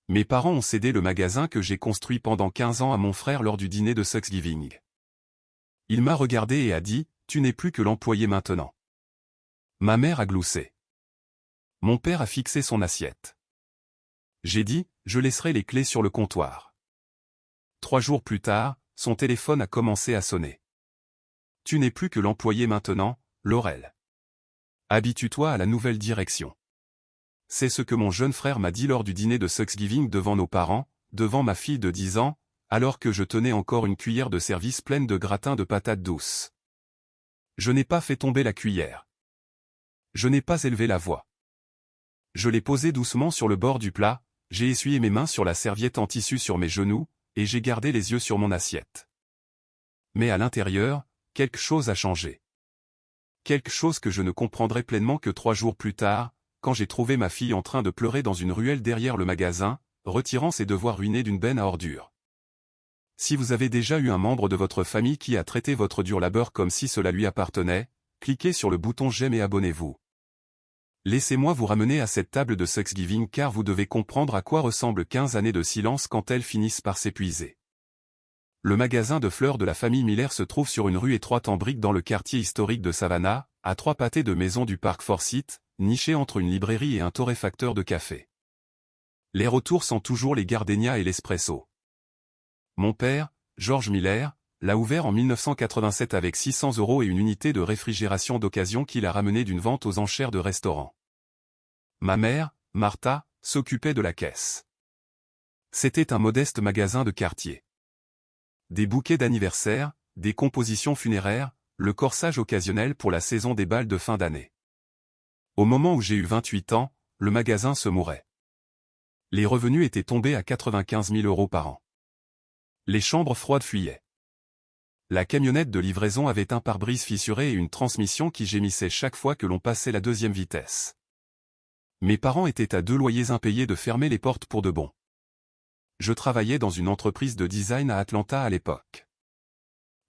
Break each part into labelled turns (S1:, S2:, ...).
S1: Mes parents ont cédé le magasin que j'ai construit pendant 15 ans à mon frère lors du dîner de Thanksgiving. Il m'a regardé et a dit, « Tu n'es plus que l'employé maintenant. » Ma mère a gloussé. Mon père a fixé son assiette. J'ai dit, je laisserai les clés sur le comptoir. 3 jours plus tard, son téléphone a commencé à sonner. Tu n'es plus que l'employé maintenant, Laurel. Habitue-toi à la nouvelle direction. C'est ce que mon jeune frère m'a dit lors du dîner de Thanksgiving devant nos parents, devant ma fille de 10 ans, alors que je tenais encore une cuillère de service pleine de gratin de patates douces. Je n'ai pas fait tomber la cuillère. Je n'ai pas élevé la voix. Je l'ai posée doucement sur le bord du plat, j'ai essuyé mes mains sur la serviette en tissu sur mes genoux, et j'ai gardé les yeux sur mon assiette. Mais à l'intérieur, quelque chose a changé. Quelque chose que je ne comprendrai pleinement que 3 jours plus tard, quand j'ai trouvé ma fille en train de pleurer dans une ruelle derrière le magasin, retirant ses devoirs ruinés d'une benne à ordures. Si vous avez déjà eu un membre de votre famille qui a traité votre dur labeur comme si cela lui appartenait, cliquez sur le bouton j'aime et abonnez-vous. Laissez-moi vous ramener à cette table de Thanksgiving car vous devez comprendre à quoi ressemblent 15 années de silence quand elles finissent par s'épuiser. Le magasin de fleurs de la famille Miller se trouve sur une rue étroite en briques dans le quartier historique de Savannah, à 3 pâtés de maisons du parc Forsyth, niché entre une librairie et un torréfacteur de café. L'air autour sent toujours les gardénias et l'espresso. Mon père, George Miller, l'a ouvert en 1987 avec 600 € et une unité de réfrigération d'occasion qu'il a ramenée d'une vente aux enchères de restaurants. Ma mère, Martha, s'occupait de la caisse. C'était un modeste magasin de quartier. Des bouquets d'anniversaire, des compositions funéraires, le corsage occasionnel pour la saison des bals de fin d'année. Au moment où j'ai eu 28 ans, le magasin se mourait. Les revenus étaient tombés à 95 000 € par an. Les chambres froides fuyaient. La camionnette de livraison avait un pare-brise fissuré et une transmission qui gémissait chaque fois que l'on passait la 2e vitesse. Mes parents étaient à 2 loyers impayés de fermer les portes pour de bon. Je travaillais dans une entreprise de design à Atlanta à l'époque.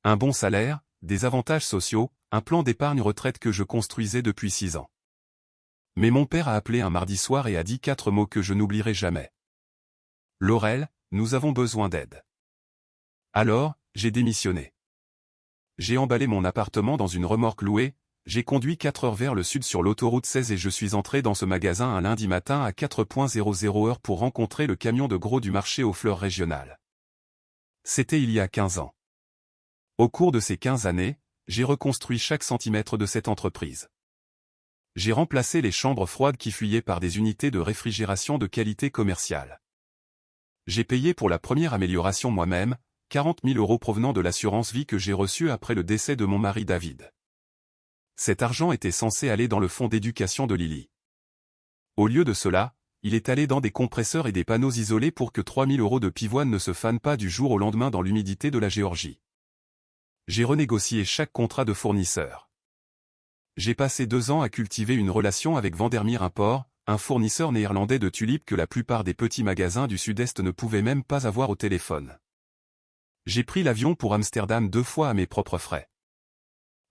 S1: Un bon salaire, des avantages sociaux, un plan d'épargne retraite que je construisais depuis 6 ans. Mais mon père a appelé un mardi soir et a dit 4 mots que je n'oublierai jamais. Laurel, nous avons besoin d'aide. Alors, j'ai démissionné. J'ai emballé mon appartement dans une remorque louée, j'ai conduit 4 heures vers le sud sur l'autoroute 16 et je suis entré dans ce magasin un lundi matin à 4:00 heure pour rencontrer le camion de gros du marché aux fleurs régionales. C'était il y a 15 ans. Au cours de ces 15 années, j'ai reconstruit chaque centimètre de cette entreprise. J'ai remplacé les chambres froides qui fuyaient par des unités de réfrigération de qualité commerciale. J'ai payé pour la première amélioration moi-même, 40 000 € provenant de l'assurance vie que j'ai reçue après le décès de mon mari David. Cet argent était censé aller dans le fonds d'éducation de Lily. Au lieu de cela, il est allé dans des compresseurs et des panneaux isolés pour que 3 000 € de pivoine ne se fanent pas du jour au lendemain dans l'humidité de la Géorgie. J'ai renégocié chaque contrat de fournisseur. J'ai passé 2 ans à cultiver une relation avec Vandermeer Import, un fournisseur néerlandais de tulipes que la plupart des petits magasins du Sud-Est ne pouvaient même pas avoir au téléphone. J'ai pris l'avion pour Amsterdam 2 fois à mes propres frais.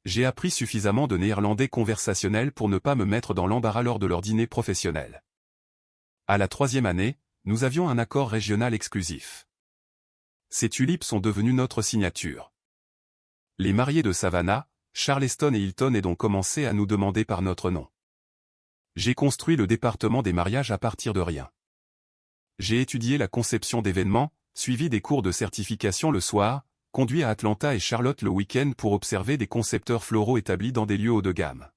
S1: J'ai appris suffisamment de néerlandais conversationnel pour ne pas me mettre dans l'embarras lors de leur dîner professionnel. À la 3e année, nous avions un accord régional exclusif. Ces tulipes sont devenues notre signature. Les mariés de Savannah, Charleston et Hilton aient donc commencé à nous demander par notre nom. J'ai construit le département des mariages à partir de rien. J'ai étudié la conception d'événements, suivi des cours de certification le soir, conduit à Atlanta et Charlotte le week-end pour observer des concepteurs floraux établis dans des lieux haut de gamme.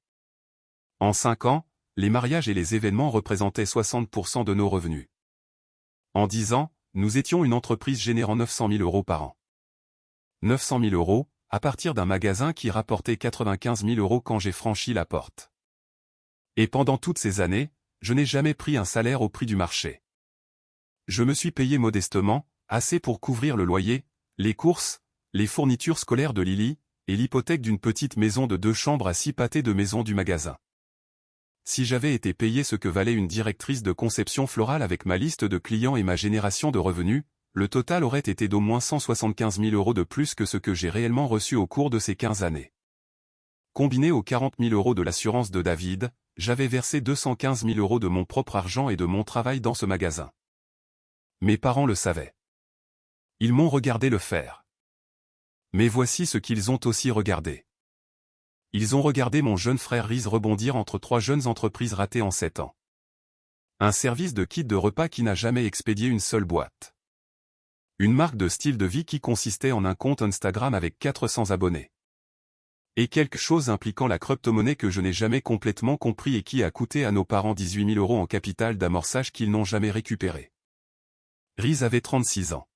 S1: En 5 ans, les mariages et les événements représentaient 60% de nos revenus. En 10 ans, nous étions une entreprise générant 900 000 € par an. 900 000 €, à partir d'un magasin qui rapportait 95 000 € quand j'ai franchi la porte. Et pendant toutes ces années, je n'ai jamais pris un salaire au prix du marché. Je me suis payé modestement, assez pour couvrir le loyer, les courses, les fournitures scolaires de Lily, et l'hypothèque d'une petite maison de 2 chambres à 6 pâtés de maison du magasin. Si j'avais été payé ce que valait une directrice de conception florale avec ma liste de clients et ma génération de revenus, le total aurait été d'au moins 175 000 € de plus que ce que j'ai réellement reçu au cours de ces 15 années. Combiné aux 40 000 € de l'assurance de David, j'avais versé 215 000 € de mon propre argent et de mon travail dans ce magasin. Mes parents le savaient. Ils m'ont regardé le faire. Mais voici ce qu'ils ont aussi regardé. Ils ont regardé mon jeune frère Riz rebondir entre 3 jeunes entreprises ratées en 7 ans. Un service de kit de repas qui n'a jamais expédié une seule boîte. Une marque de style de vie qui consistait en un compte Instagram avec 400 abonnés. Et quelque chose impliquant la crypto-monnaie que je n'ai jamais complètement compris et qui a coûté à nos parents 18 000 € en capital d'amorçage qu'ils n'ont jamais récupéré. Riz avait 36 ans.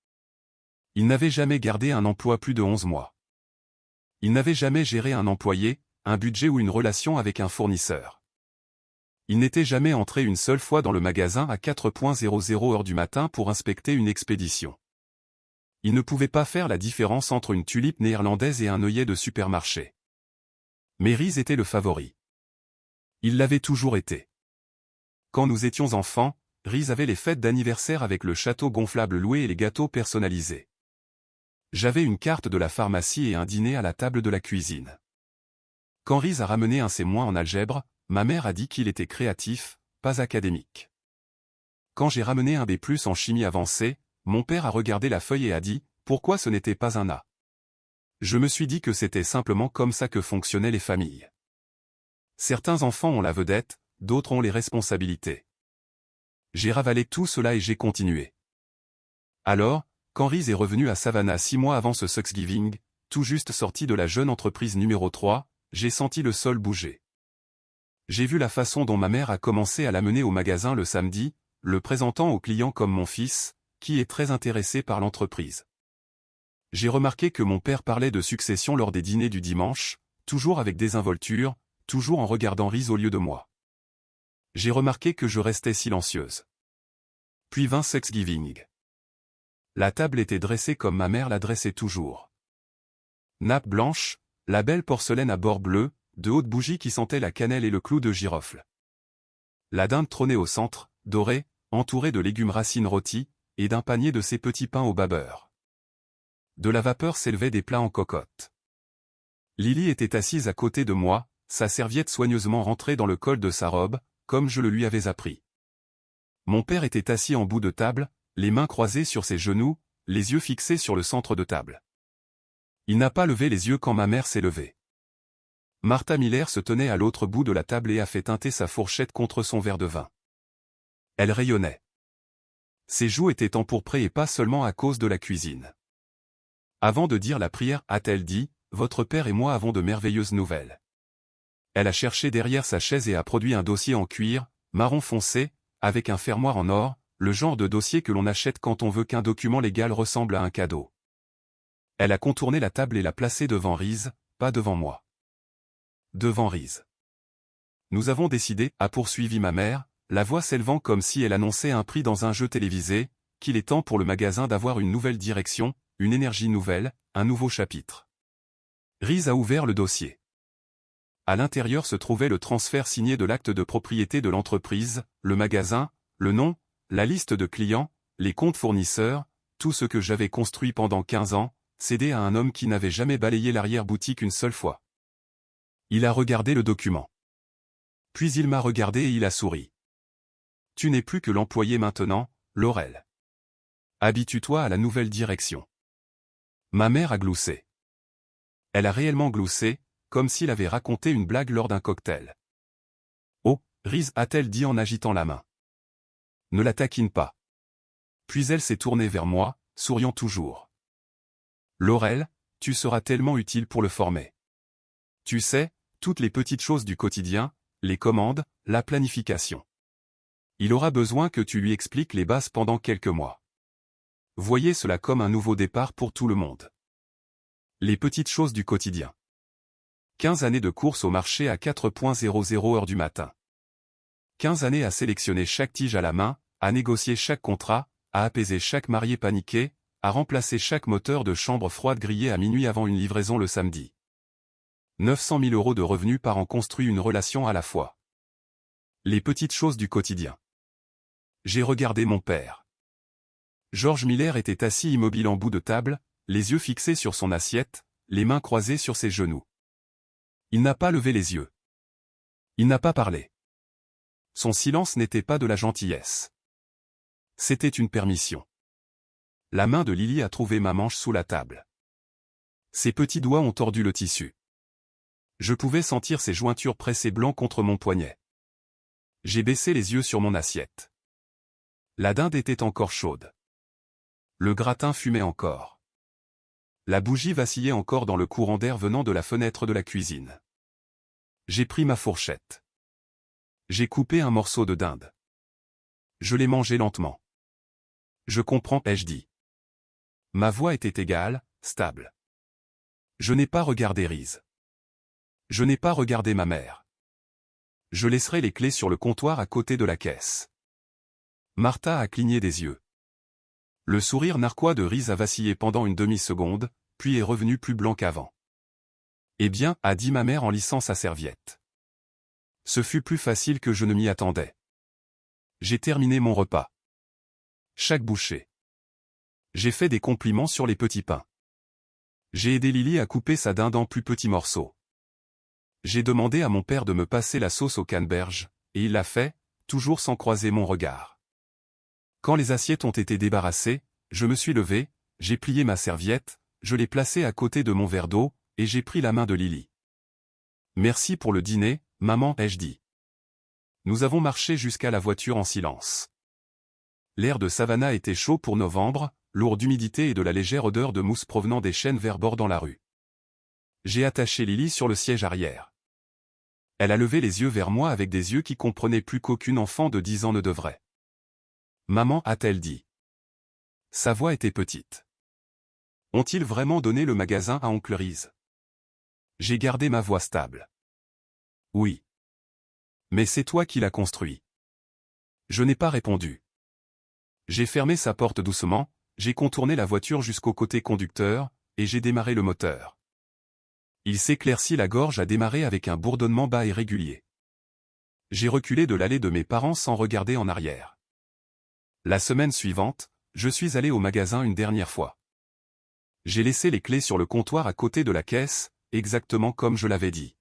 S1: Il n'avait jamais gardé un emploi plus de 11 mois. Il n'avait jamais géré un employé, un budget ou une relation avec un fournisseur. Il n'était jamais entré une seule fois dans le magasin à 4:00 heure du matin pour inspecter une expédition. Il ne pouvait pas faire la différence entre une tulipe néerlandaise et un œillet de supermarché. Mais Riz était le favori. Il l'avait toujours été. Quand nous étions enfants, Riz avait les fêtes d'anniversaire avec le château gonflable loué et les gâteaux personnalisés. J'avais une carte de la pharmacie et un dîner à la table de la cuisine. Quand Riz a ramené un C- en algèbre, ma mère a dit qu'il était créatif, pas académique. Quand j'ai ramené un B+ en chimie avancée, mon père a regardé la feuille et a dit « Pourquoi ce n'était pas un A ?» Je me suis dit que c'était simplement comme ça que fonctionnaient les familles. Certains enfants ont la vedette, d'autres ont les responsabilités. J'ai ravalé tout cela et j'ai continué. Alors, quand Riz est revenu à Savannah 6 mois avant ce Thanksgiving, tout juste sorti de la jeune entreprise numéro 3, j'ai senti le sol bouger. J'ai vu la façon dont ma mère a commencé à l'amener au magasin le samedi, le présentant aux clients comme mon fils, qui est très intéressé par l'entreprise. J'ai remarqué que mon père parlait de succession lors des dîners du dimanche, toujours avec désinvolture, toujours en regardant Riz au lieu de moi. J'ai remarqué que je restais silencieuse. Puis vint Thanksgiving. La table était dressée comme ma mère la dressait toujours. Nappe blanche, la belle porcelaine à bord bleu, de hautes bougies qui sentaient la cannelle et le clou de girofle. La dinde trônait au centre, dorée, entourée de légumes racines rôtis, et d'un panier de ces petits pains au bas beurre. De la vapeur s'élevaient des plats en cocotte. Lily était assise à côté de moi, sa serviette soigneusement rentrée dans le col de sa robe, comme je le lui avais appris. Mon père était assis en bout de table, les mains croisées sur ses genoux, les yeux fixés sur le centre de table. Il n'a pas levé les yeux quand ma mère s'est levée. Martha Miller se tenait à l'autre bout de la table et a fait teinter sa fourchette contre son verre de vin. Elle rayonnait. Ses joues étaient empourprées et pas seulement à cause de la cuisine. Avant de dire la prière, a-t-elle dit, « Votre père et moi avons de merveilleuses nouvelles. » Elle a cherché derrière sa chaise et a produit un dossier en cuir, marron foncé, avec un fermoir en or, le genre de dossier que l'on achète quand on veut qu'un document légal ressemble à un cadeau. Elle a contourné la table et l'a placé devant Riz, pas devant moi. Devant Riz. Nous avons décidé, a poursuivi ma mère, la voix s'élevant comme si elle annonçait un prix dans un jeu télévisé, qu'il est temps pour le magasin d'avoir une nouvelle direction, une énergie nouvelle, un nouveau chapitre. Riz a ouvert le dossier. À l'intérieur se trouvait le transfert signé de l'acte de propriété de l'entreprise, le magasin, le nom, la liste de clients, les comptes fournisseurs, tout ce que j'avais construit pendant 15 ans, cédé à un homme qui n'avait jamais balayé l'arrière-boutique une seule fois. Il a regardé le document. Puis il m'a regardé et il a souri. Tu n'es plus que l'employé maintenant, Laurel. Habitue-toi à la nouvelle direction. Ma mère a gloussé. Elle a réellement gloussé, comme s'il avait raconté une blague lors d'un cocktail. Oh, Riz, a-t-elle dit en agitant la main. Ne la taquine pas. Puis elle s'est tournée vers moi, souriant toujours. Laurel, tu seras tellement utile pour le former. Tu sais, toutes les petites choses du quotidien, les commandes, la planification. Il aura besoin que tu lui expliques les bases pendant quelques mois. Voyez cela comme un nouveau départ pour tout le monde. Les petites choses du quotidien. 15 années de course au marché à 4:00 heure du matin. 15 années à sélectionner chaque tige à la main, à négocier chaque contrat, à apaiser chaque marié paniqué, à remplacer chaque moteur de chambre froide grillé à minuit avant une livraison le samedi. 900 000 € de revenus par an construit une relation à la fois. Les petites choses du quotidien. J'ai regardé mon père. George Miller était assis immobile en bout de table, les yeux fixés sur son assiette, les mains croisées sur ses genoux. Il n'a pas levé les yeux. Il n'a pas parlé. Son silence n'était pas de la gentillesse. C'était une permission. La main de Lily a trouvé ma manche sous la table. Ses petits doigts ont tordu le tissu. Je pouvais sentir ses jointures pressées blancs contre mon poignet. J'ai baissé les yeux sur mon assiette. La dinde était encore chaude. Le gratin fumait encore. La bougie vacillait encore dans le courant d'air venant de la fenêtre de la cuisine. J'ai pris ma fourchette. J'ai coupé un morceau de dinde. Je l'ai mangé lentement. Je comprends, ai-je dit. Ma voix était égale, stable. Je n'ai pas regardé Reese. Je n'ai pas regardé ma mère. Je laisserai les clés sur le comptoir à côté de la caisse. Martha a cligné des yeux. Le sourire narquois de Reese a vacillé pendant une demi-seconde, puis est revenu plus blanc qu'avant. Eh bien, a dit ma mère en lissant sa serviette. Ce fut plus facile que je ne m'y attendais. J'ai terminé mon repas. Chaque bouchée. J'ai fait des compliments sur les petits pains. J'ai aidé Lily à couper sa dinde en plus petits morceaux. J'ai demandé à mon père de me passer la sauce au canneberge, et il l'a fait, toujours sans croiser mon regard. Quand les assiettes ont été débarrassées, je me suis levé, j'ai plié ma serviette, je l'ai placée à côté de mon verre d'eau, et j'ai pris la main de Lily. Merci pour le dîner, maman, ai-je dit. Nous avons marché jusqu'à la voiture en silence. L'air de Savannah était chaud pour novembre, lourd d'humidité et de la légère odeur de mousse provenant des chênes verts bordant la rue. J'ai attaché Lily sur le siège arrière. Elle a levé les yeux vers moi avec des yeux qui comprenaient plus qu'aucune enfant de 10 ans ne devrait. Maman, a-t-elle dit. Sa voix était petite. Ont-ils vraiment donné le magasin à oncle Reese? J'ai gardé ma voix stable. Oui. Mais c'est toi qui l'as construit. Je n'ai pas répondu. J'ai fermé sa porte doucement, j'ai contourné la voiture jusqu'au côté conducteur, et j'ai démarré le moteur. Il s'éclaircit la gorge à démarrer avec un bourdonnement bas et régulier. J'ai reculé de l'allée de mes parents sans regarder en arrière. La semaine suivante, je suis allé au magasin une dernière fois. J'ai laissé les clés sur le comptoir à côté de la caisse, exactement comme je l'avais dit.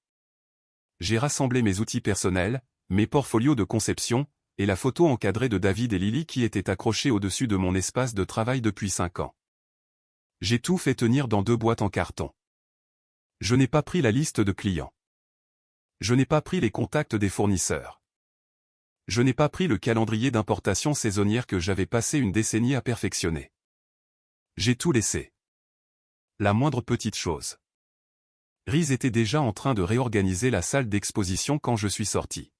S1: J'ai rassemblé mes outils personnels, mes portfolios de conception, et la photo encadrée de David et Lily qui était accrochée au-dessus de mon espace de travail depuis 5 ans. J'ai tout fait tenir dans 2 boîtes en carton. Je n'ai pas pris la liste de clients. Je n'ai pas pris les contacts des fournisseurs. Je n'ai pas pris le calendrier d'importation saisonnière que j'avais passé une décennie à perfectionner. J'ai tout laissé. La moindre petite chose. Reese était déjà en train de réorganiser la salle d'exposition quand je suis sorti.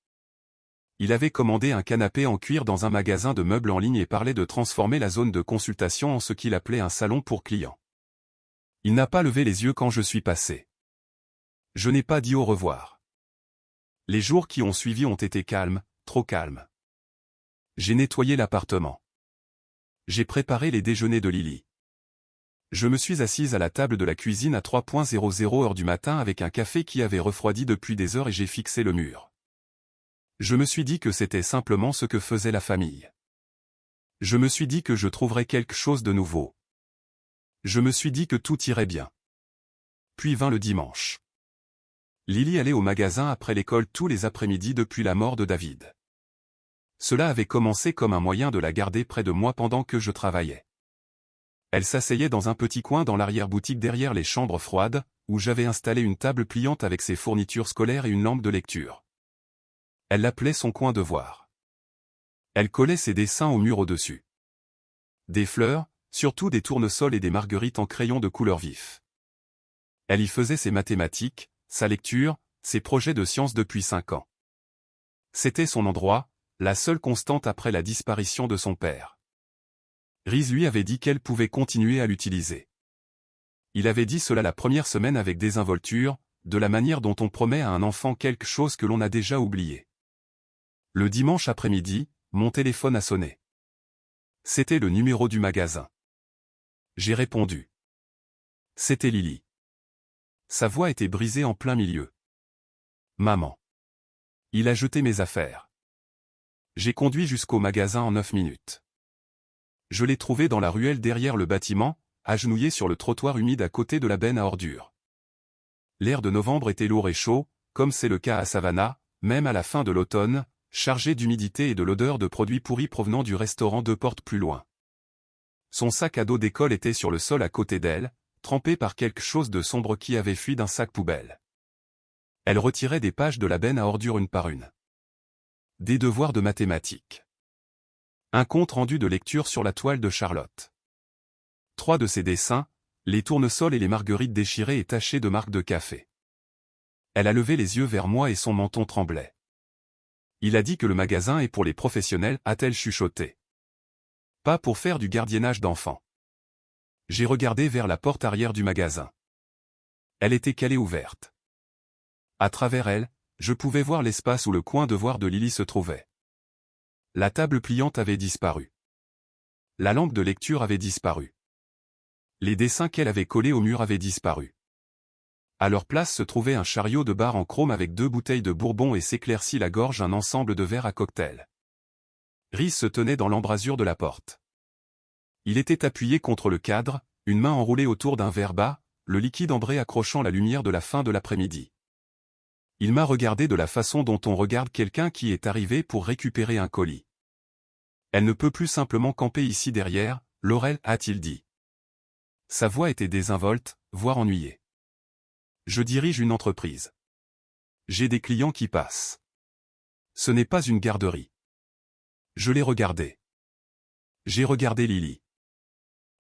S1: Il avait commandé un canapé en cuir dans un magasin de meubles en ligne et parlait de transformer la zone de consultation en ce qu'il appelait un salon pour clients. Il n'a pas levé les yeux quand je suis passé. Je n'ai pas dit au revoir. Les jours qui ont suivi ont été calmes, trop calmes. J'ai nettoyé l'appartement. J'ai préparé les déjeuners de Lily. Je me suis assise à la table de la cuisine à 3:00 heure du matin avec un café qui avait refroidi depuis des heures et j'ai fixé le mur. Je me suis dit que c'était simplement ce que faisait la famille. Je me suis dit que je trouverais quelque chose de nouveau. Je me suis dit que tout irait bien. Puis vint le dimanche. Lily allait au magasin après l'école tous les après-midi depuis la mort de David. Cela avait commencé comme un moyen de la garder près de moi pendant que je travaillais. Elle s'asseyait dans un petit coin dans l'arrière-boutique derrière les chambres froides, où j'avais installé une table pliante avec ses fournitures scolaires et une lampe de lecture. Elle l'appelait son coin de voir. Elle collait ses dessins au mur au-dessus. Des fleurs, surtout des tournesols et des marguerites en crayon de couleur vif. Elle y faisait ses mathématiques, sa lecture, ses projets de science depuis 5 ans. C'était son endroit, la seule constante après la disparition de son père. Reese lui avait dit qu'elle pouvait continuer à l'utiliser. Il avait dit cela la première semaine avec désinvolture, de la manière dont on promet à un enfant quelque chose que l'on a déjà oublié. Le dimanche après-midi, mon téléphone a sonné. C'était le numéro du magasin. J'ai répondu. C'était Lily. Sa voix était brisée en plein milieu. Maman. Il a jeté mes affaires. J'ai conduit jusqu'au magasin en 9 minutes. Je l'ai trouvé dans la ruelle derrière le bâtiment, agenouillé sur le trottoir humide à côté de la benne à ordures. L'air de novembre était lourd et chaud, comme c'est le cas à Savannah, même à la fin de l'automne, chargé d'humidité et de l'odeur de produits pourris provenant du restaurant 2 portes plus loin. Son sac à dos d'école était sur le sol à côté d'elle, trempé par quelque chose de sombre qui avait fui d'un sac poubelle. Elle retirait des pages de la benne à ordures une par une. Des devoirs de mathématiques. Un compte rendu de lecture sur la toile de Charlotte. 3 de ses dessins, les tournesols et les marguerites déchirées et tachées de marques de café. Elle a levé les yeux vers moi et son menton tremblait. Il a dit que le magasin est pour les professionnels, a-t-elle chuchoté. Pas pour faire du gardiennage d'enfants. J'ai regardé vers la porte arrière du magasin. Elle était calée ouverte. À travers elle, je pouvais voir l'espace où le coin de voir de Lily se trouvait. La table pliante avait disparu. La lampe de lecture avait disparu. Les dessins qu'elle avait collés au mur avaient disparu. À leur place se trouvait un chariot de bar en chrome avec 2 bouteilles de bourbon et s'éclaircit la gorge un ensemble de verres à cocktail. Rhys se tenait dans l'embrasure de la porte. Il était appuyé contre le cadre, une main enroulée autour d'un verre bas, le liquide ambré accrochant la lumière de la fin de l'après-midi. Il m'a regardé de la façon dont on regarde quelqu'un qui est arrivé pour récupérer un colis. Elle ne peut plus simplement camper ici derrière, Laurel, a-t-il dit. Sa voix était désinvolte, voire ennuyée. Je dirige une entreprise. J'ai des clients qui passent. Ce n'est pas une garderie. Je l'ai regardé. J'ai regardé Lily.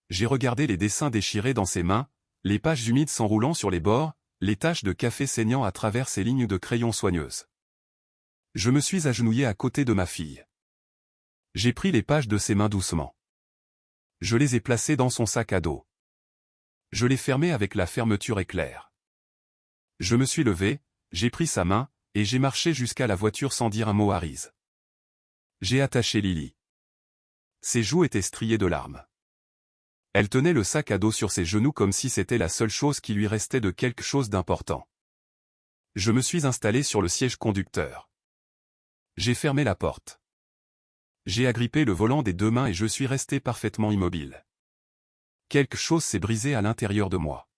S1: J'ai regardé les dessins déchirés dans ses mains, les pages humides s'enroulant sur les bords, les taches de café saignant à travers ses lignes de crayon soigneuses. Je me suis agenouillé à côté de ma fille. J'ai pris les pages de ses mains doucement. Je les ai placées dans son sac à dos. Je l'ai fermé avec la fermeture éclair. Je me suis levé, j'ai pris sa main, et j'ai marché jusqu'à la voiture sans dire un mot à Rhys. J'ai attaché Lily. Ses joues étaient striées de larmes. Elle tenait le sac à dos sur ses genoux comme si c'était la seule chose qui lui restait de quelque chose d'important. Je me suis installé sur le siège conducteur. J'ai fermé la porte. J'ai agrippé le volant des 2 mains et je suis resté parfaitement immobile. Quelque chose s'est brisé à l'intérieur de moi.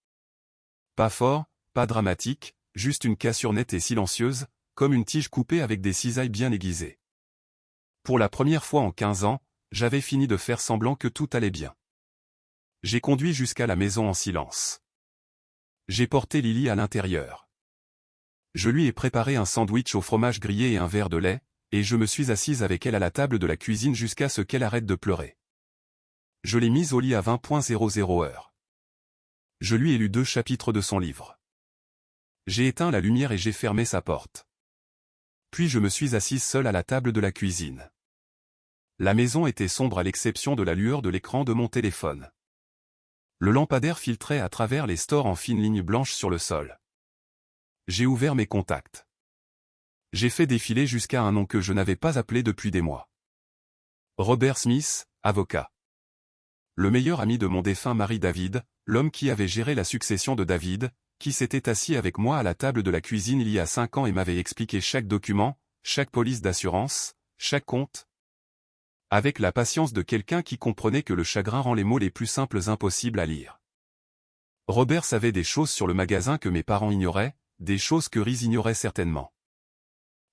S1: Pas fort, pas dramatique, juste une cassure nette et silencieuse, comme une tige coupée avec des cisailles bien aiguisées. Pour la première fois en 15 ans, j'avais fini de faire semblant que tout allait bien. J'ai conduit jusqu'à la maison en silence. J'ai porté Lily à l'intérieur. Je lui ai préparé un sandwich au fromage grillé et un verre de lait, et je me suis assise avec elle à la table de la cuisine jusqu'à ce qu'elle arrête de pleurer. Je l'ai mise au lit à 20:00 heure. Je lui ai lu 2 chapitres de son livre. J'ai éteint la lumière et j'ai fermé sa porte. Puis je me suis assise seule à la table de la cuisine. La maison était sombre à l'exception de la lueur de l'écran de mon téléphone. Le lampadaire filtrait à travers les stores en fines lignes blanches sur le sol. J'ai ouvert mes contacts. J'ai fait défiler jusqu'à un nom que je n'avais pas appelé depuis des mois. Robert Smith, avocat. Le meilleur ami de mon défunt mari David, l'homme qui avait géré la succession de David, qui s'était assis avec moi à la table de la cuisine il y a 5 ans et m'avait expliqué chaque document, chaque police d'assurance, chaque compte. Avec la patience de quelqu'un qui comprenait que le chagrin rend les mots les plus simples impossibles à lire. Robert savait des choses sur le magasin que mes parents ignoraient, des choses que Rhys ignorait certainement.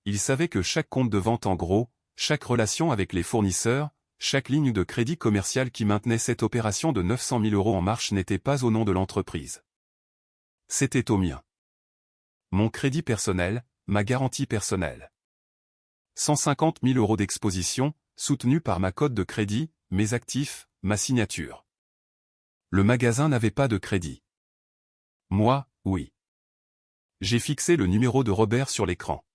S1: Il savait que chaque compte de vente en gros, chaque relation avec les fournisseurs, chaque ligne de crédit commercial qui maintenait cette opération de 900 000 € en marche n'était pas au nom de l'entreprise. C'était au mien. Mon crédit personnel, ma garantie personnelle. 150 000 € d'exposition, soutenu par ma cote de crédit, mes actifs, ma signature. Le magasin n'avait pas de crédit. Moi, oui. J'ai fixé le numéro de Robert sur l'écran.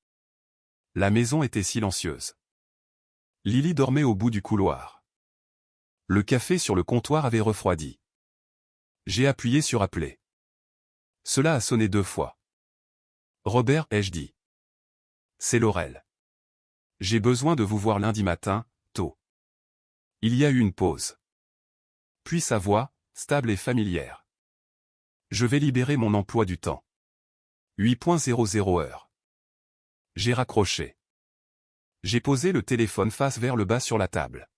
S1: La maison était silencieuse. Lily dormait au bout du couloir. Le café sur le comptoir avait refroidi. J'ai appuyé sur appeler. Cela a sonné 2 fois. Robert, ai-je dit. C'est Laurel. J'ai besoin de vous voir lundi matin, tôt. Il y a eu une pause. Puis sa voix, stable et familière. Je vais libérer mon emploi du temps. 8:00 heure. J'ai raccroché. J'ai posé le téléphone face vers le bas sur la table.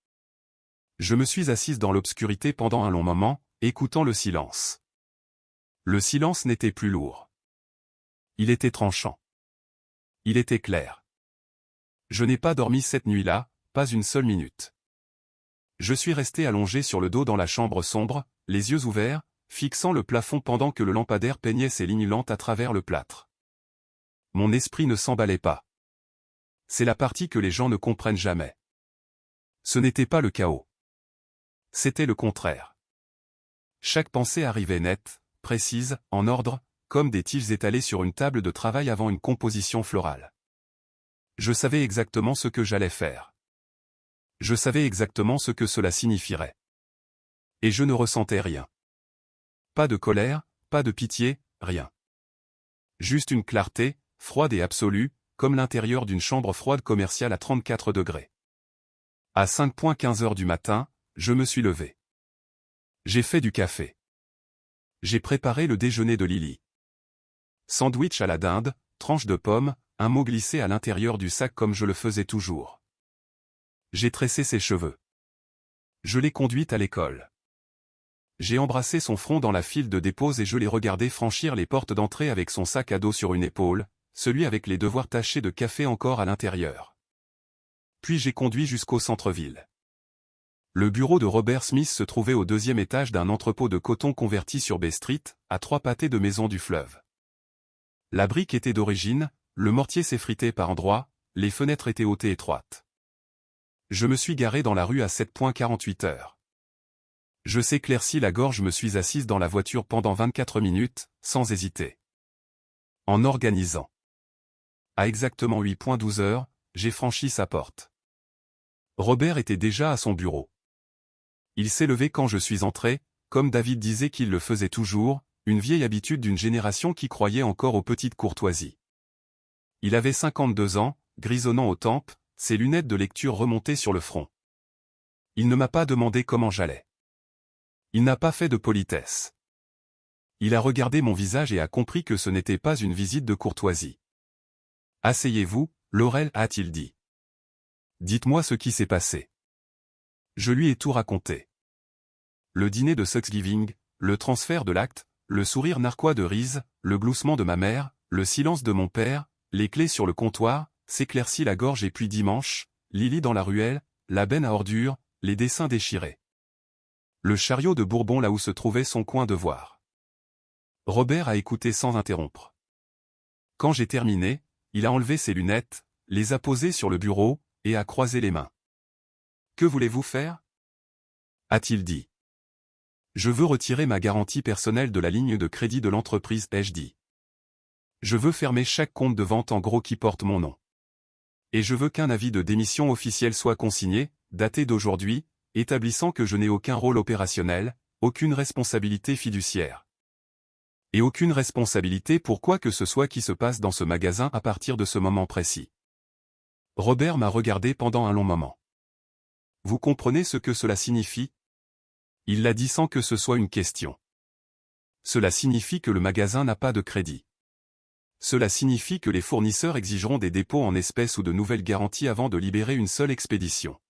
S1: Je me suis assise dans l'obscurité pendant un long moment, écoutant le silence. Le silence n'était plus lourd. Il était tranchant. Il était clair. Je n'ai pas dormi cette nuit-là, pas une seule minute. Je suis resté allongé sur le dos dans la chambre sombre, les yeux ouverts, fixant le plafond pendant que le lampadaire peignait ses lignes lentes à travers le plâtre. Mon esprit ne s'emballait pas. C'est la partie que les gens ne comprennent jamais. Ce n'était pas le chaos. C'était le contraire. Chaque pensée arrivait nette, précise, en ordre, comme des tiges étalées sur une table de travail avant une composition florale. Je savais exactement ce que j'allais faire. Je savais exactement ce que cela signifierait. Et je ne ressentais rien. Pas de colère, pas de pitié, rien. Juste une clarté, froide et absolue, comme l'intérieur d'une chambre froide commerciale à 34 degrés. À 5:15 heures du matin, je me suis levé. J'ai fait du café. J'ai préparé le déjeuner de Lily. Sandwich à la dinde, tranche de pomme, un mot glissé à l'intérieur du sac comme je le faisais toujours. J'ai tressé ses cheveux. Je l'ai conduite à l'école. J'ai embrassé son front dans la file de dépose et je l'ai regardé franchir les portes d'entrée avec son sac à dos sur une épaule, celui avec les devoirs tachés de café encore à l'intérieur. Puis j'ai conduit jusqu'au centre-ville. Le bureau de Robert Smith se trouvait au 2e étage d'un entrepôt de coton converti sur Bay Street, à 3 pâtés de maisons du fleuve. La brique était d'origine, le mortier s'effritait par endroits, les fenêtres étaient hautes et étroites. Je me suis garé dans la rue à 7:48 heures. Je s'éclaircis la gorge, me suis assise dans la voiture pendant 24 minutes, sans hésiter. En organisant. À exactement 8:12 heures, j'ai franchi sa porte. Robert était déjà à son bureau. Il s'est levé quand je suis entré, comme David disait qu'il le faisait toujours, une vieille habitude d'une génération qui croyait encore aux petites courtoisies. Il avait 52 ans, grisonnant aux tempes, ses lunettes de lecture remontées sur le front. Il ne m'a pas demandé comment j'allais. Il n'a pas fait de politesse. Il a regardé mon visage et a compris que ce n'était pas une visite de courtoisie. « Asseyez-vous, Laurel, a-t-il dit. Dites-moi ce qui s'est passé. » Je lui ai tout raconté. Le dîner de Thanksgiving, le transfert de l'acte, le sourire narquois de Reese, le gloussement de ma mère, le silence de mon père, les clés sur le comptoir, s'éclaircit la gorge et puis dimanche, Lily dans la ruelle, la benne à ordures, les dessins déchirés. Le chariot de Bourbon là où se trouvait son coin de voir. Robert a écouté sans interrompre. Quand j'ai terminé, il a enlevé ses lunettes, les a posées sur le bureau, et a croisé les mains. « Que voulez-vous faire » a-t-il dit. « Je veux retirer ma garantie personnelle de la ligne de crédit de l'entreprise, ai-je dit. Je veux fermer chaque compte de vente en gros qui porte mon nom. Et je veux qu'un avis de démission officiel soit consigné, daté d'aujourd'hui, établissant que je n'ai aucun rôle opérationnel, aucune responsabilité fiduciaire. Et aucune responsabilité pour quoi que ce soit qui se passe dans ce magasin à partir de ce moment précis. » Robert m'a regardé pendant un long moment. « Vous comprenez ce que cela signifie » Il l'a dit sans que ce soit une question. « Cela signifie que le magasin n'a pas de crédit. Cela signifie que les fournisseurs exigeront des dépôts en espèces ou de nouvelles garanties avant de libérer une seule expédition.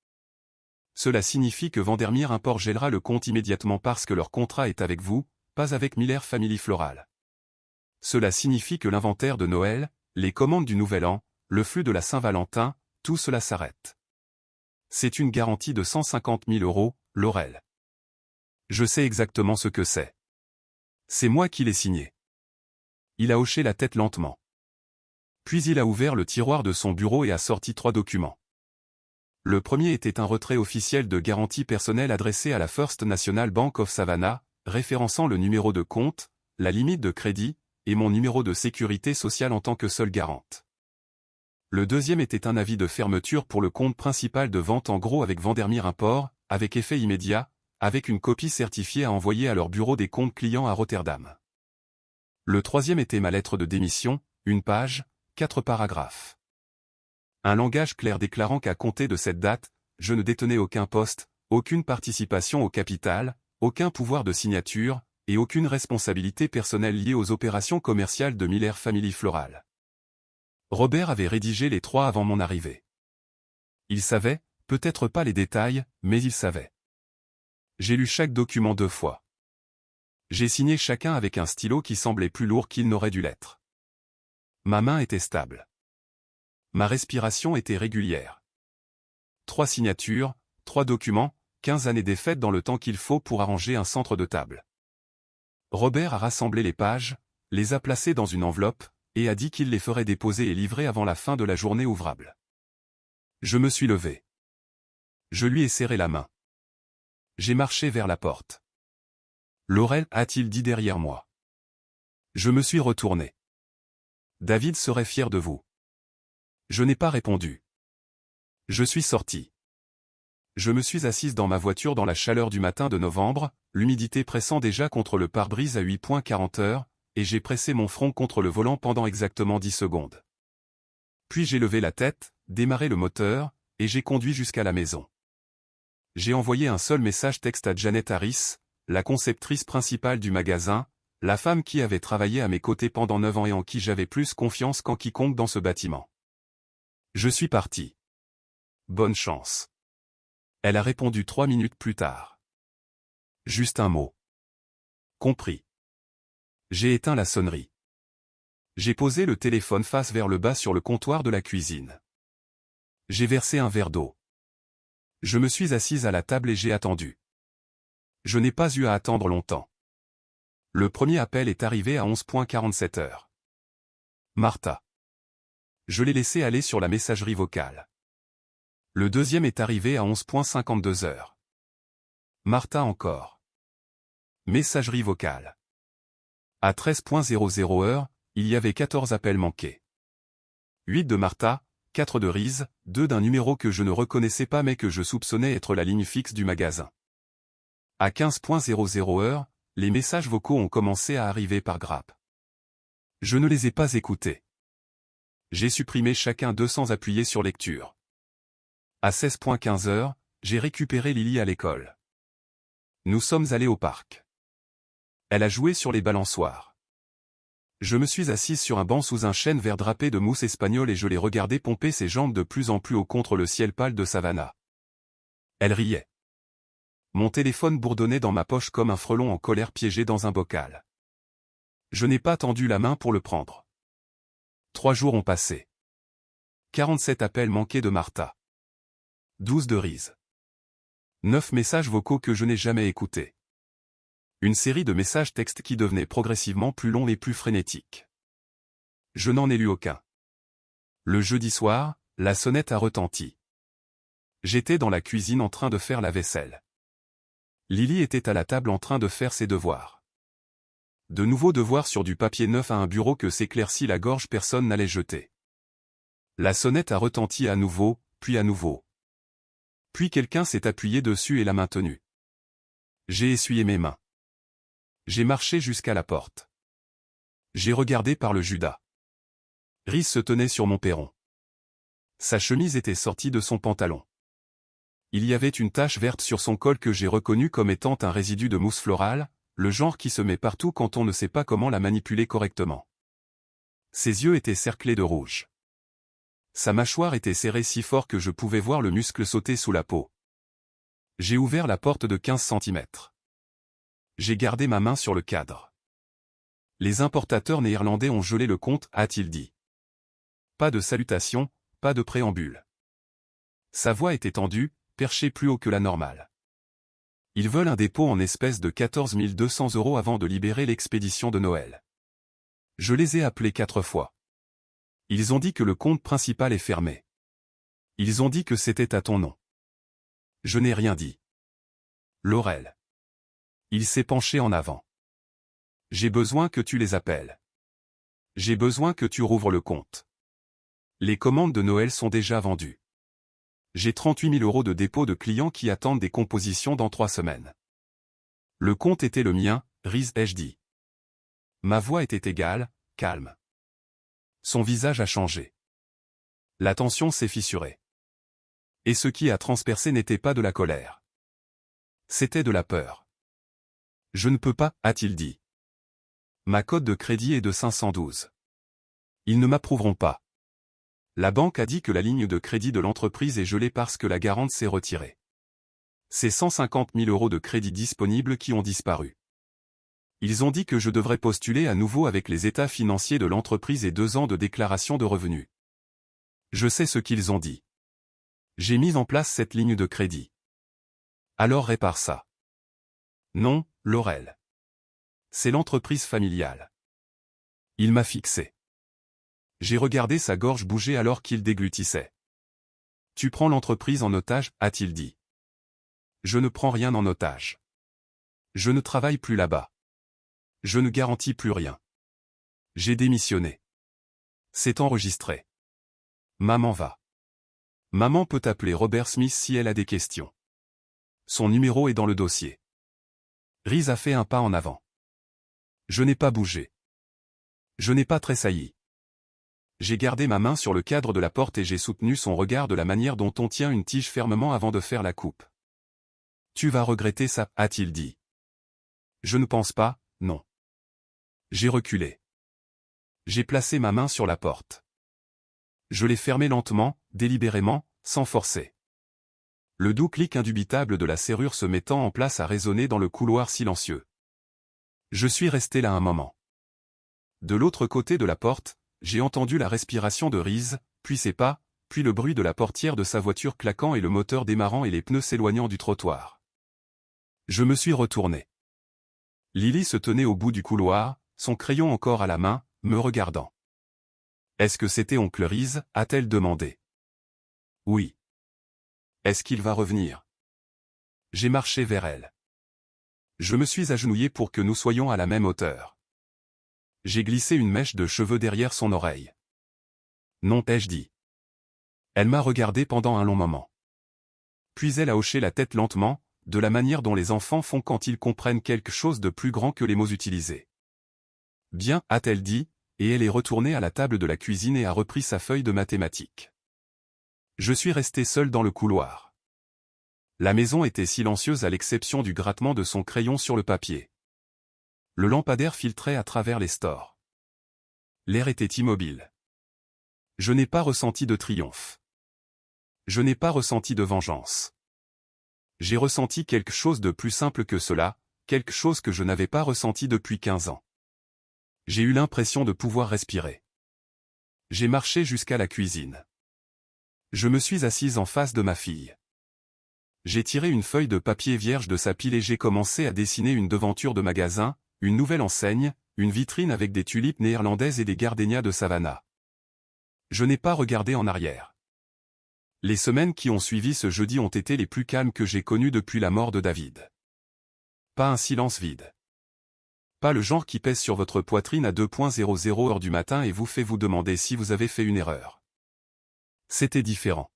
S1: Cela signifie que Vandermeer Import gèlera le compte immédiatement parce que leur contrat est avec vous, pas avec Miller Family Floral. Cela signifie que l'inventaire de Noël, les commandes du Nouvel An, le flux de la Saint-Valentin, tout cela s'arrête. C'est une garantie de 150 000 €, Laurel. Je sais exactement ce que c'est. C'est moi qui l'ai signé. » Il a hoché la tête lentement. Puis il a ouvert le tiroir de son bureau et a sorti 3 documents. Le premier était un retrait officiel de garantie personnelle adressé à la First National Bank of Savannah, référençant le numéro de compte, la limite de crédit, et mon numéro de sécurité sociale en tant que seule garante. Le deuxième était un avis de fermeture pour le compte principal de vente en gros avec Vandermeer Import, avec effet immédiat, avec une copie certifiée à envoyer à leur bureau des comptes clients à Rotterdam. Le troisième était ma lettre de démission, une page, 4 paragraphes. Un langage clair déclarant qu'à compter de cette date, je ne détenais aucun poste, aucune participation au capital, aucun pouvoir de signature, et aucune responsabilité personnelle liée aux opérations commerciales de Miller Family Floral. Robert avait rédigé les 3 avant mon arrivée. Il savait, peut-être pas les détails, mais il savait. J'ai lu chaque document 2 fois. J'ai signé chacun avec un stylo qui semblait plus lourd qu'il n'aurait dû l'être. Ma main était stable. Ma respiration était régulière. 3 signatures, 3 documents, 15 années défaites dans le temps qu'il faut pour arranger un centre de table. Robert a rassemblé les pages, les a placées dans une enveloppe, et a dit qu'il les ferait déposer et livrer avant la fin de la journée ouvrable. Je me suis levé. Je lui ai serré la main. J'ai marché vers la porte. Laurel, a-t-il dit derrière moi. Je me suis retourné. David serait fier de vous. Je n'ai pas répondu. Je suis sorti. Je me suis assise dans ma voiture dans la chaleur du matin de novembre, l'humidité pressant déjà contre le pare-brise à 8,40 heures, et j'ai pressé mon front contre le volant pendant exactement 10 secondes. Puis j'ai levé la tête, démarré le moteur, et j'ai conduit jusqu'à la maison. J'ai envoyé un seul message texte à Janet Harris, la conceptrice principale du magasin, la femme qui avait travaillé à mes côtés pendant 9 ans et en qui j'avais plus confiance qu'en quiconque dans ce bâtiment. Je suis parti. Bonne chance. Elle a répondu 3 minutes plus tard. Juste un mot. Compris. J'ai éteint la sonnerie. J'ai posé le téléphone face vers le bas sur le comptoir de la cuisine. J'ai versé un verre d'eau. Je me suis assise à la table et j'ai attendu. Je n'ai pas eu à attendre longtemps. Le premier appel est arrivé à 11,47 heures. Martha. Je l'ai laissé aller sur la messagerie vocale. Le deuxième est arrivé à 11,52 heures. Martha encore. Messagerie vocale. À 13,00 heures, il y avait 14 appels manqués. 8 de Martha, 4 de Riz, 2 d'un numéro que je ne reconnaissais pas mais que je soupçonnais être la ligne fixe du magasin. À 15,00 heures, les messages vocaux ont commencé à arriver par grappes. Je ne les ai pas écoutés. J'ai supprimé chacun 2 sans appuyer sur lecture. À 16,15 heures, j'ai récupéré Lily à l'école. Nous sommes allés au parc. Elle a joué sur les balançoires. Je me suis assise sur un banc sous un chêne vert drapé de mousse espagnole et je l'ai regardée pomper ses jambes de plus en plus haut contre le ciel pâle de Savannah. Elle riait. Mon téléphone bourdonnait dans ma poche comme un frelon en colère piégé dans un bocal. Je n'ai pas tendu la main pour le prendre. 3 jours ont passé. 47 appels manqués de Martha. 12 de Riz. 9 messages vocaux que je n'ai jamais écoutés. Une série de messages textes qui devenaient progressivement plus longs et plus frénétiques. Je n'en ai lu aucun. Le jeudi soir, la sonnette a retenti. J'étais dans la cuisine en train de faire la vaisselle. Lily était à la table en train de faire ses devoirs. De nouveaux devoirs sur du papier neuf à un bureau que s'éclaircit la gorge, personne n'allait jeter. La sonnette a retenti à nouveau, puis à nouveau. Puis quelqu'un s'est appuyé dessus et l'a maintenue. J'ai essuyé mes mains. J'ai marché jusqu'à la porte. J'ai regardé par le Judas. Riz se tenait sur mon perron. Sa chemise était sortie de son pantalon. Il y avait une tache verte sur son col que j'ai reconnue comme étant un résidu de mousse florale, le genre qui se met partout quand on ne sait pas comment la manipuler correctement. Ses yeux étaient cerclés de rouge. Sa mâchoire était serrée si fort que je pouvais voir le muscle sauter sous la peau. J'ai ouvert la porte de 15 cm. J'ai gardé ma main sur le cadre. Les importateurs néerlandais ont gelé le compte, a-t-il dit. Pas de salutation, pas de préambule. Sa voix était tendue, perchée plus haut que la normale. Ils veulent un dépôt en espèces de 14 200 € avant de libérer l'expédition de Noël. Je les ai appelés 4 fois. Ils ont dit que le compte principal est fermé. Ils ont dit que c'était à ton nom. Je n'ai rien dit. Laurel. Il s'est penché en avant. J'ai besoin que tu les appelles. J'ai besoin que tu rouvres le compte. Les commandes de Noël sont déjà vendues. J'ai 38 000 € de dépôt de clients qui attendent des compositions dans 3 semaines. Le compte était le mien, Riz ai-je dit. Ma voix était égale, calme. Son visage a changé. La tension s'est fissurée. Et ce qui a transpercé n'était pas de la colère. C'était de la peur. Je ne peux pas, a-t-il dit. Ma cote de crédit est de 512. Ils ne m'approuveront pas. La banque a dit que la ligne de crédit de l'entreprise est gelée parce que la garante s'est retirée. C'est 150 000 € de crédits disponibles qui ont disparu. Ils ont dit que je devrais postuler à nouveau avec les états financiers de l'entreprise et 2 ans de déclaration de revenus. Je sais ce qu'ils ont dit. J'ai mis en place cette ligne de crédit. Alors répare ça. Non, Laurel. C'est l'entreprise familiale. Il m'a fixé. J'ai regardé sa gorge bouger alors qu'il déglutissait. Tu prends l'entreprise en otage, a-t-il dit. Je ne prends rien en otage. Je ne travaille plus là-bas. Je ne garantis plus rien. J'ai démissionné. C'est enregistré. Maman va. Maman peut appeler Robert Smith si elle a des questions. Son numéro est dans le dossier. Reese a fait un pas en avant. Je n'ai pas bougé. Je n'ai pas tressailli. J'ai gardé ma main sur le cadre de la porte et j'ai soutenu son regard de la manière dont on tient une tige fermement avant de faire la coupe. Tu vas regretter ça, a-t-il dit. Je ne pense pas, non. J'ai reculé. J'ai placé ma main sur la porte. Je l'ai fermée lentement, délibérément, sans forcer. Le doux clic indubitable de la serrure se mettant en place a résonné dans le couloir silencieux. Je suis resté là un moment. De l'autre côté de la porte, j'ai entendu la respiration de Reese, puis ses pas, puis le bruit de la portière de sa voiture claquant et le moteur démarrant et les pneus s'éloignant du trottoir. Je me suis retourné. Lily se tenait au bout du couloir, son crayon encore à la main, me regardant. Est-ce que c'était oncle Reese, a-t-elle demandé. Oui. Est-ce qu'il va revenir? J'ai marché vers elle. Je me suis agenouillé pour que nous soyons à la même hauteur. J'ai glissé une mèche de cheveux derrière son oreille. Non, ai-je dit. Elle m'a regardé pendant un long moment. Puis elle a hoché la tête lentement, de la manière dont les enfants font quand ils comprennent quelque chose de plus grand que les mots utilisés. Bien, a-t-elle dit, et elle est retournée à la table de la cuisine et a repris sa feuille de mathématiques. Je suis resté seul dans le couloir. La maison était silencieuse à l'exception du grattement de son crayon sur le papier. Le lampadaire filtrait à travers les stores. L'air était immobile. Je n'ai pas ressenti de triomphe. Je n'ai pas ressenti de vengeance. J'ai ressenti quelque chose de plus simple que cela, quelque chose que je n'avais pas ressenti depuis 15 ans. J'ai eu l'impression de pouvoir respirer. J'ai marché jusqu'à la cuisine. Je me suis assise en face de ma fille. J'ai tiré une feuille de papier vierge de sa pile et j'ai commencé à dessiner une devanture de magasin, une nouvelle enseigne, une vitrine avec des tulipes néerlandaises et des gardénias de Savannah. Je n'ai pas regardé en arrière. Les semaines qui ont suivi ce jeudi ont été les plus calmes que j'ai connues depuis la mort de David. Pas un silence vide. Pas le genre qui pèse sur votre poitrine à 2:00 heure du matin et vous fait vous demander si vous avez fait une erreur. C'était différent.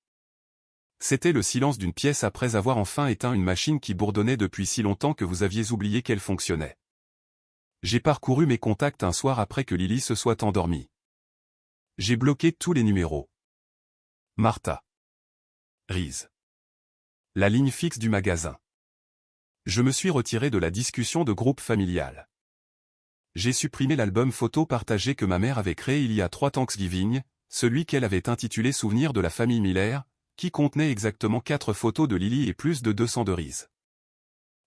S1: C'était le silence d'une pièce après avoir enfin éteint une machine qui bourdonnait depuis si longtemps que vous aviez oublié qu'elle fonctionnait. J'ai parcouru mes contacts un soir après que Lily se soit endormie. J'ai bloqué tous les numéros. Martha. Reese. La ligne fixe du magasin. Je me suis retiré de la discussion de groupe familial. J'ai supprimé l'album photo partagé que ma mère avait créé il y a 3 Thanksgiving, celui qu'elle avait intitulé Souvenirs de la famille Miller, qui contenait exactement 4 photos de Lily et plus de 200 de Reese.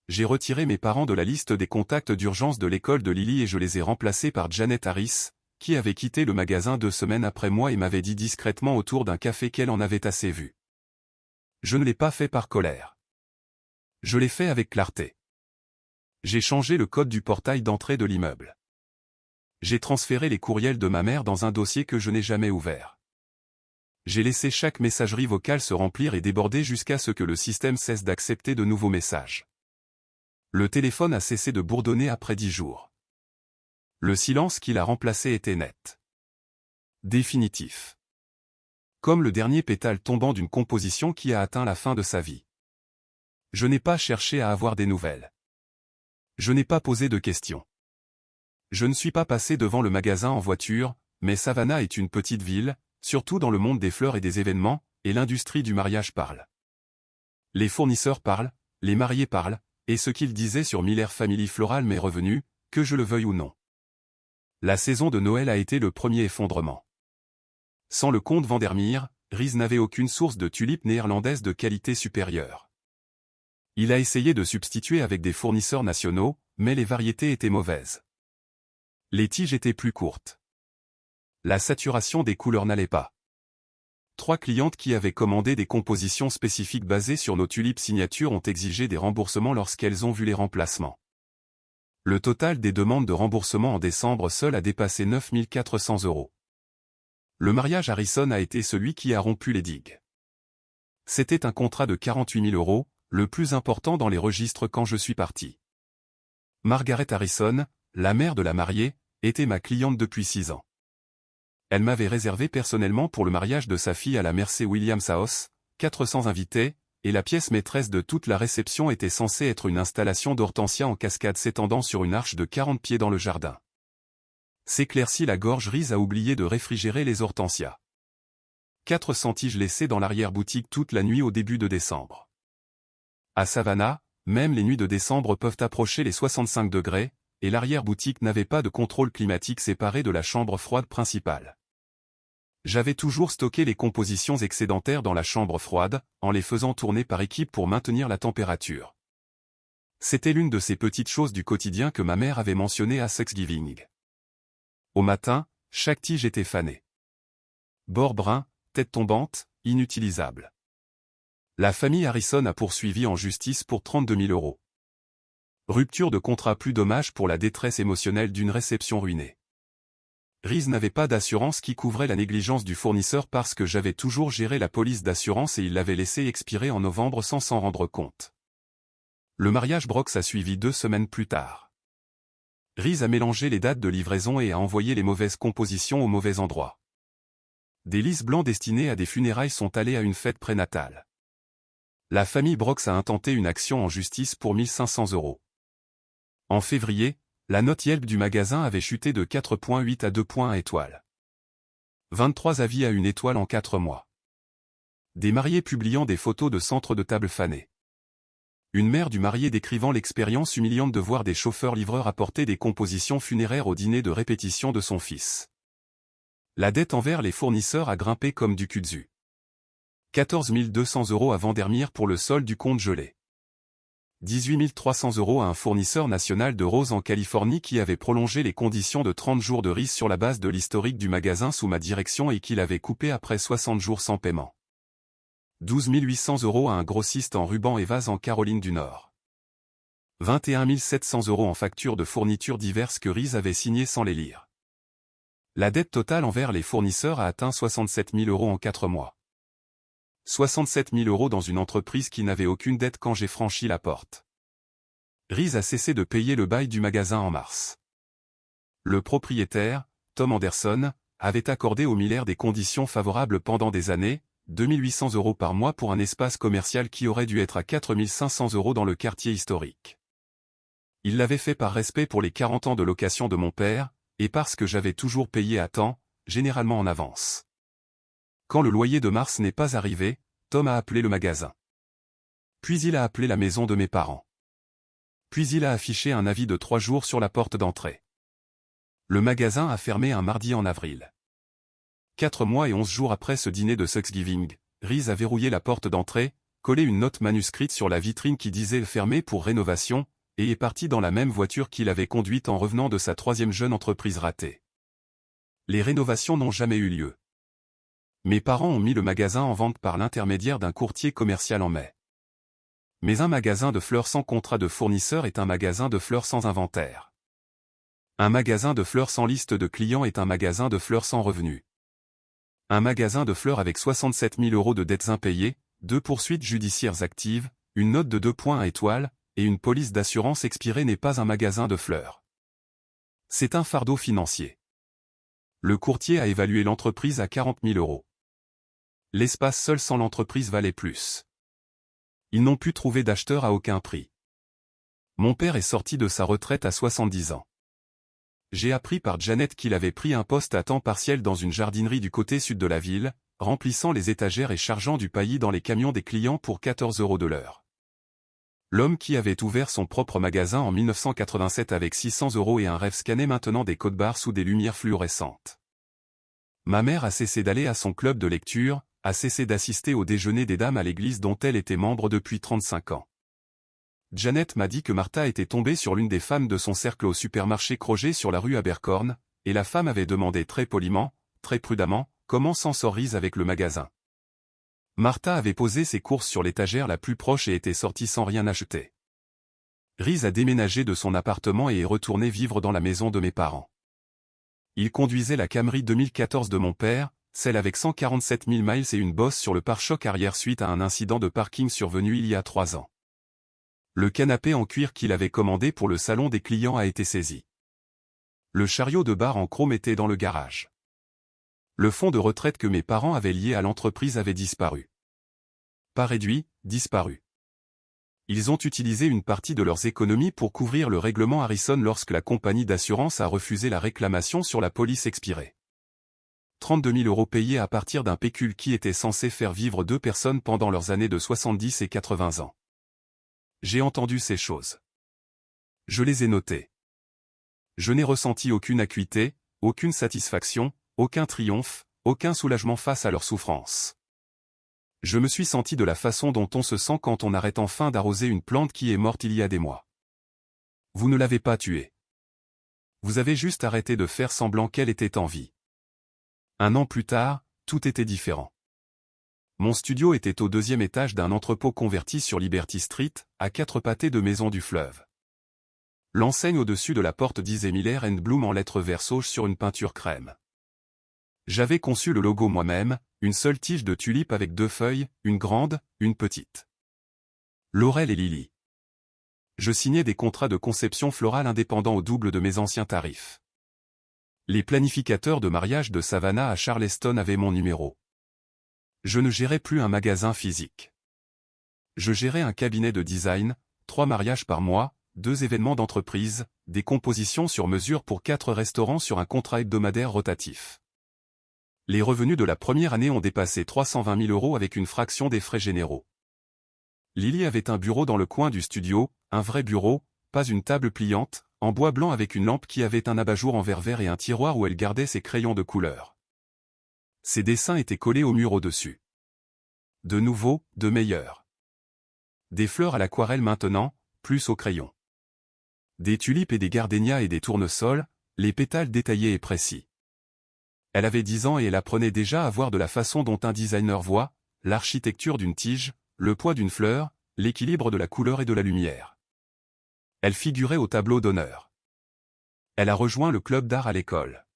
S1: J'ai retiré mes parents de la liste des contacts d'urgence de l'école de Lily et je les ai remplacés par Janet Harris, qui avait quitté le magasin 2 semaines après moi et m'avait dit discrètement autour d'un café qu'elle en avait assez vu. Je ne l'ai pas fait par colère. Je l'ai fait avec clarté. J'ai changé le code du portail d'entrée de l'immeuble. J'ai transféré les courriels de ma mère dans un dossier que je n'ai jamais ouvert. J'ai laissé chaque messagerie vocale se remplir et déborder jusqu'à ce que le système cesse d'accepter de nouveaux messages. Le téléphone a cessé de bourdonner après 10 jours. Le silence qui l'a remplacé était net. Définitif. Comme le dernier pétale tombant d'une composition qui a atteint la fin de sa vie. Je n'ai pas cherché à avoir des nouvelles. Je n'ai pas posé de questions. Je ne suis pas passé devant le magasin en voiture, mais Savannah est une petite ville, surtout dans le monde des fleurs et des événements, et l'industrie du mariage parle. Les fournisseurs parlent, les mariés parlent, et ce qu'ils disaient sur Miller Family Floral m'est revenu, que je le veuille ou non. La saison de Noël a été le premier effondrement. Sans le comte Vandermeer, Reese n'avait aucune source de tulipes néerlandaises de qualité supérieure. Il a essayé de substituer avec des fournisseurs nationaux, mais les variétés étaient mauvaises. Les tiges étaient plus courtes. La saturation des couleurs n'allait pas. 3 clientes qui avaient commandé des compositions spécifiques basées sur nos tulipes signatures ont exigé des remboursements lorsqu'elles ont vu les remplacements. Le total des demandes de remboursement en décembre seul a dépassé 9 400 €. Le mariage Harrison a été celui qui a rompu les digues. C'était un contrat de 48 000 €, le plus important dans les registres quand je suis parti. Margaret Harrison, la mère de la mariée, était ma cliente depuis 6 ans. Elle m'avait réservé personnellement pour le mariage de sa fille à la Mercer Williams House, 400 invités, et la pièce maîtresse de toute la réception était censée être une installation d'hortensia en cascade s'étendant sur une arche de 40 pieds dans le jardin. S'éclaircit la gorge, Riz a oublié de réfrigérer les hortensias. 400 tiges laissées dans l'arrière-boutique toute la nuit au début de décembre. À Savannah, même les nuits de décembre peuvent approcher les 65 degrés, et l'arrière-boutique n'avait pas de contrôle climatique séparé de la chambre froide principale. J'avais toujours stocké les compositions excédentaires dans la chambre froide, en les faisant tourner par équipe pour maintenir la température. C'était l'une de ces petites choses du quotidien que ma mère avait mentionnées à Thanksgiving. Au matin, chaque tige était fanée. Bord brun, tête tombante, inutilisable. La famille Harrison a poursuivi en justice pour 32 000 €. Rupture de contrat, plus dommage pour la détresse émotionnelle d'une réception ruinée. Riz n'avait pas d'assurance qui couvrait la négligence du fournisseur parce que j'avais toujours géré la police d'assurance et il l'avait laissé expirer en novembre sans s'en rendre compte. Le mariage Brox a suivi 2 semaines plus tard. Riz a mélangé les dates de livraison et a envoyé les mauvaises compositions au mauvais endroit. Des lys blancs destinés à des funérailles sont allés à une fête prénatale. La famille Brox a intenté une action en justice pour 1 500 €. En février, la note Yelp du magasin avait chuté de 4,8 à 2 étoiles. 23 avis à 1 étoile en 4 mois. Des mariés publiant des photos de centres de table fanés. Une mère du marié décrivant l'expérience humiliante de voir des chauffeurs-livreurs apporter des compositions funéraires au dîner de répétition de son fils. La dette envers les fournisseurs a grimpé comme du kudzu. 14 200 € avant-dernière pour le solde du compte gelé. 18 300 € à un fournisseur national de roses en Californie qui avait prolongé les conditions de 30 jours de riz sur la base de l'historique du magasin sous ma direction et qui l'avait coupé après 60 jours sans paiement. 12 800 € à un grossiste en rubans et vases en Caroline du Nord. 21 700 € en factures de fournitures diverses que Riz avait signées sans les lire. La dette totale envers les fournisseurs a atteint 67 000 € en 4 mois. 67 000 € dans une entreprise qui n'avait aucune dette quand j'ai franchi la porte. Riz a cessé de payer le bail du magasin en mars. Le propriétaire, Tom Anderson, avait accordé au Miller des conditions favorables pendant des années, 2 800 € par mois pour un espace commercial qui aurait dû être à 4 500 € dans le quartier historique. Il l'avait fait par respect pour les 40 ans de location de mon père, et parce que j'avais toujours payé à temps, généralement en avance. Quand le loyer de mars n'est pas arrivé, Tom a appelé le magasin. Puis il a appelé la maison de mes parents. Puis il a affiché un avis de 3 jours sur la porte d'entrée. Le magasin a fermé un mardi en avril. 4 mois et 11 jours après ce dîner de Thanksgiving, Riz a verrouillé la porte d'entrée, collé une note manuscrite sur la vitrine qui disait « Fermé pour rénovation » et est parti dans la même voiture qu'il avait conduite en revenant de sa 3e jeune entreprise ratée. Les rénovations n'ont jamais eu lieu. Mes parents ont mis le magasin en vente par l'intermédiaire d'un courtier commercial en mai. Mais un magasin de fleurs sans contrat de fournisseur est un magasin de fleurs sans inventaire. Un magasin de fleurs sans liste de clients est un magasin de fleurs sans revenus. Un magasin de fleurs avec 67 000 € de dettes impayées, 2 poursuites judiciaires actives, une note de 2 points à étoile, et une police d'assurance expirée n'est pas un magasin de fleurs. C'est un fardeau financier. Le courtier a évalué l'entreprise à 40 000 €. L'espace seul sans l'entreprise valait plus. Ils n'ont pu trouver d'acheteur à aucun prix. Mon père est sorti de sa retraite à 70 ans. J'ai appris par Janet qu'il avait pris un poste à temps partiel dans une jardinerie du côté sud de la ville, remplissant les étagères et chargeant du paillis dans les camions des clients pour 14 € de l'heure. L'homme qui avait ouvert son propre magasin en 1987 avec 600 € et un rêve scannait maintenant des codes-barres sous des lumières fluorescentes. Ma mère a cessé d'aller à son club de lecture, a cessé d'assister au déjeuner des dames à l'église dont elle était membre depuis 35 ans. Janet m'a dit que Martha était tombée sur l'une des femmes de son cercle au supermarché Kroger sur la rue Abercorn, et la femme avait demandé très poliment, très prudemment, comment s'en sort Riz avec le magasin. Martha avait posé ses courses sur l'étagère la plus proche et était sortie sans rien acheter. Riz a déménagé de son appartement et est retourné vivre dans la maison de mes parents. Il conduisait la Camry 2014 de mon père, celle avec 147 000 miles et une bosse sur le pare-choc arrière suite à un incident de parking survenu il y a 3 ans. Le canapé en cuir qu'il avait commandé pour le salon des clients a été saisi. Le chariot de bar en chrome était dans le garage. Le fonds de retraite que mes parents avaient lié à l'entreprise avait disparu. Pas réduit, disparu. Ils ont utilisé une partie de leurs économies pour couvrir le règlement Harrison lorsque la compagnie d'assurance a refusé la réclamation sur la police expirée. 32 000 € payés à partir d'un pécule qui était censé faire vivre 2 personnes pendant leurs années de 70 et 80 ans. J'ai entendu ces choses. Je les ai notées. Je n'ai ressenti aucune acuité, aucune satisfaction, aucun triomphe, aucun soulagement face à leur souffrance. Je me suis senti de la façon dont on se sent quand on arrête enfin d'arroser une plante qui est morte il y a des mois. Vous ne l'avez pas tuée. Vous avez juste arrêté de faire semblant qu'elle était en vie. 1 an plus tard, tout était différent. Mon studio était au 2e étage d'un entrepôt converti sur Liberty Street, à 4 pâtés de Maison du Fleuve. L'enseigne au-dessus de la porte disait Miller & Bloom en lettres verso sur une peinture crème. J'avais conçu le logo moi-même, une seule tige de tulipe avec 2 feuilles, une grande, une petite. Laurel et Lily. Je signais des contrats de conception florale indépendants au double de mes anciens tarifs. Les planificateurs de mariage de Savannah à Charleston avaient mon numéro. Je ne gérais plus un magasin physique. Je gérais un cabinet de design, 3 mariages par mois, 2 événements d'entreprise, des compositions sur mesure pour 4 restaurants sur un contrat hebdomadaire rotatif. Les revenus de la première année ont dépassé 320 000 € avec une fraction des frais généraux. Lily avait un bureau dans le coin du studio, un vrai bureau, pas une table pliante, en bois blanc avec une lampe qui avait un abat-jour en verre vert et un tiroir où elle gardait ses crayons de couleur. Ses dessins étaient collés au mur au-dessus. De nouveau, de meilleurs. Des fleurs à l'aquarelle maintenant, plus au crayon. Des tulipes et des gardénias et des tournesols, les pétales détaillés et précis. Elle avait 10 ans et elle apprenait déjà à voir de la façon dont un designer voit, l'architecture d'une tige, le poids d'une fleur, l'équilibre de la couleur et de la lumière. Elle figurait au tableau d'honneur. Elle a rejoint le club d'art à l'école.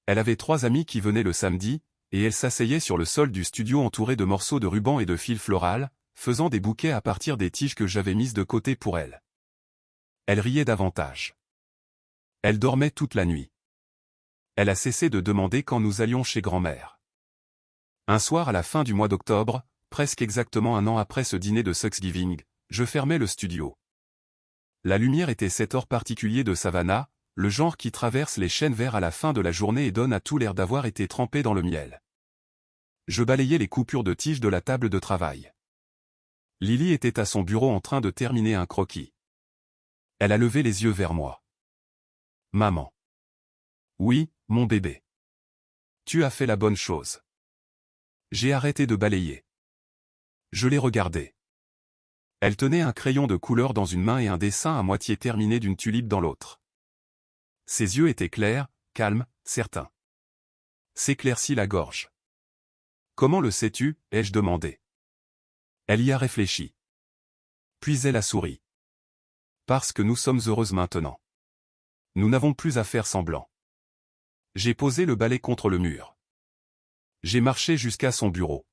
S1: Elle avait 3 amis qui venaient le samedi, et elle s'asseyait sur le sol du studio entourée de morceaux de ruban et de fil floral, faisant des bouquets à partir des tiges que j'avais mises de côté pour elle. Elle riait davantage. Elle dormait toute la nuit. Elle a cessé de demander quand nous allions chez grand-mère. Un soir à la fin du mois d'octobre, presque exactement 1 an après ce dîner de Thanksgiving, je fermais le studio. La lumière était cet or particulier de Savannah, le genre qui traverse les chênes verts à la fin de la journée et donne à tout l'air d'avoir été trempé dans le miel. Je balayais les coupures de tiges de la table de travail. Lily était à son bureau en train de terminer un croquis. Elle a levé les yeux vers moi. Maman. Oui, mon bébé. Tu as fait la bonne chose. J'ai arrêté de balayer. Je l'ai regardée. Elle tenait un crayon de couleur dans une main et un dessin à moitié terminé d'une tulipe dans l'autre. Ses yeux étaient clairs, calmes, certains. S'éclaircit la gorge. Comment le sais-tu, ai-je demandé. Elle y a réfléchi. Puis elle a souri. Parce que nous sommes heureuses maintenant. Nous n'avons plus à faire semblant. J'ai posé le balai contre le mur. J'ai marché jusqu'à son bureau.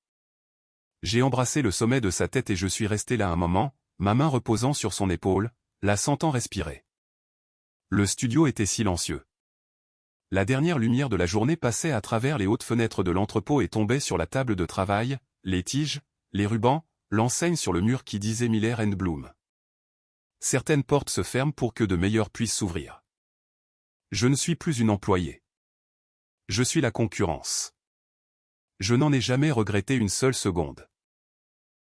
S1: J'ai embrassé le sommet de sa tête et je suis resté là un moment, ma main reposant sur son épaule, la sentant respirer. Le studio était silencieux. La dernière lumière de la journée passait à travers les hautes fenêtres de l'entrepôt et tombait sur la table de travail, les tiges, les rubans, l'enseigne sur le mur qui disait Miller & Bloom. Certaines portes se ferment pour que de meilleures puissent s'ouvrir. Je ne suis plus une employée. Je suis la concurrence. Je n'en ai jamais regretté une seule seconde.